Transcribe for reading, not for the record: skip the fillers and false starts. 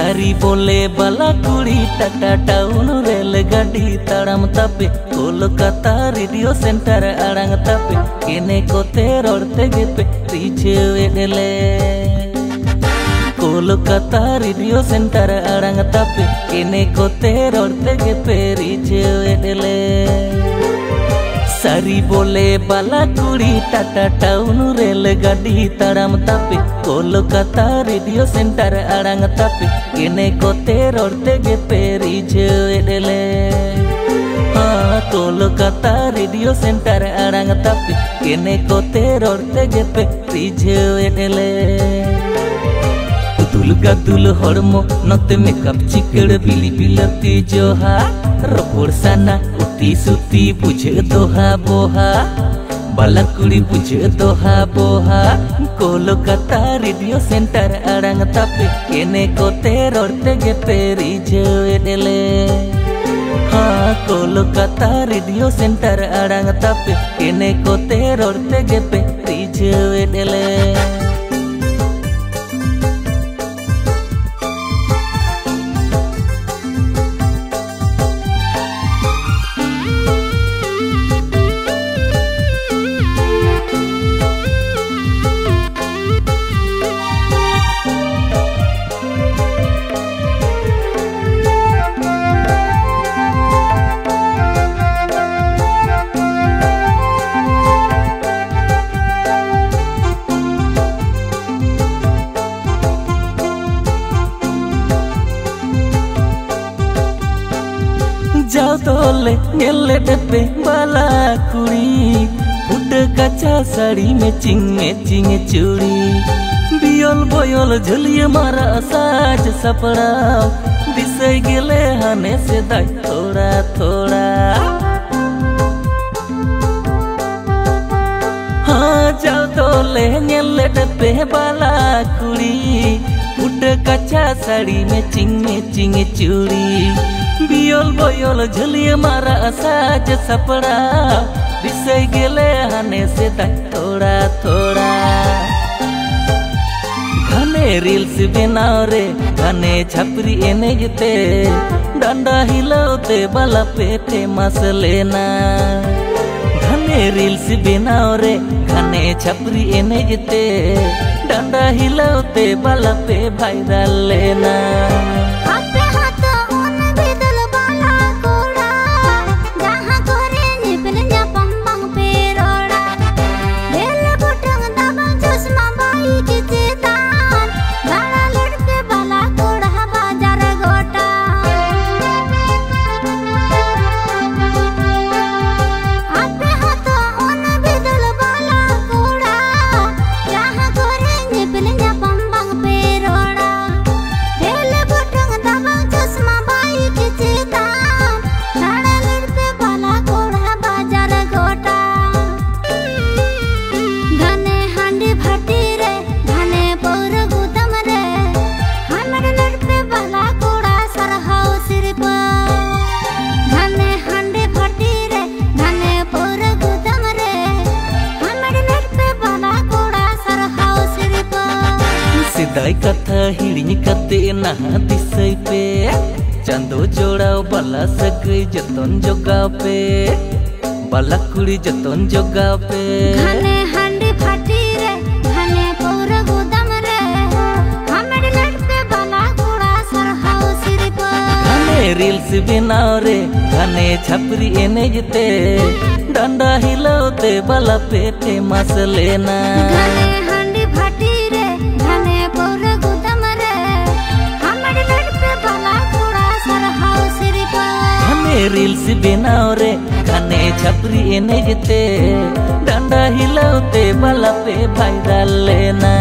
सारी बोले बाला कुड़ी टाटा टाउन रेल गाड़ी ताड़ाम तापे कोलकाता रेडियो सेंटर आड़ांग तापे केने कोते रोड़ते गेपे पीछे वेडले कोलकाता रेडियो सेंटर आड़ांग तापे केने कोते रोड़ते गेपे पीछे वेडले सारी बोले बाला कुड़ी टाटा टाउन रेल गाड़ी ताड़ाम तापे कोलकाता रेडियो सेंटर आड़ांग तापे केने कोते रोड़ते गेपे पीछे वेडले कोलकाता रेडियो सेंटर आड़ांग तापे केने कोते रोड़ते गेपे पीछे वेडले दुलगा दुल हड़मो नते मेकअप चिकड़ बिली बिलती जोहा रपोड़ साना उती सुती बुझे दोहा बोहा बाला कुड़ी बुझे दोहा बोहा कोलकाता रेडियो सेंटर आड़ांग तापे केने कोते रोड़ते गेपे पीछे वेडले कोलकाता रेडियो सेंटर आड़ांग तापे केने कोते रोड़ते गेपे पीछे वेडले जाओ तोले गेले डब्बे बाला कुड़ी फुट कच्चा साड़ी में चिंगे चूड़ी बियल बोयल झुलिए मारा साज सपड़ाओ दिसई गेले हने से दाई थोड़ा थोड़ा जाओ तोले गेले डब्बे बाला कुड़ी फुट कच्चा साड़ी में चिंगे चूड़ी बियल बोयल झुलिए मारा साज सपड़ा दिसई गेले हने से थोड़ा थोड़ा घने रील्स बनाओ रे घने छपरी एनेजते डंडा हिलाते बाला पेटे मस लेना घने रील्स बनाओ रे घने छपरी एनेजते डंडा हिलाते बाला पे वायरल लेना सिदाई कथा हिड़ी कते नहा दिसई पे चांदो जोड़ाओ बाला सगई जतन जोगाओ पे बाला कुड़ी जतन जोगाओ पे घने हांडी फाटी रे घने पौर गोदाम रे हमरे लट पे बाला कुड़ा सरहाओ सिर पर घने रील्स बनाओ रे घने छपरी एनेजते डंडा हिलाते बाला पेटे मस लेना घने हांडी फाटी रे घने पौर गोदाम रे हमरे लट पे बाला कुड़ा सरहाओ सिर पर घने रील्स बनाओ रे घने छपरी एनेजते डंडा हिलाते बाला पे वायरल लेना।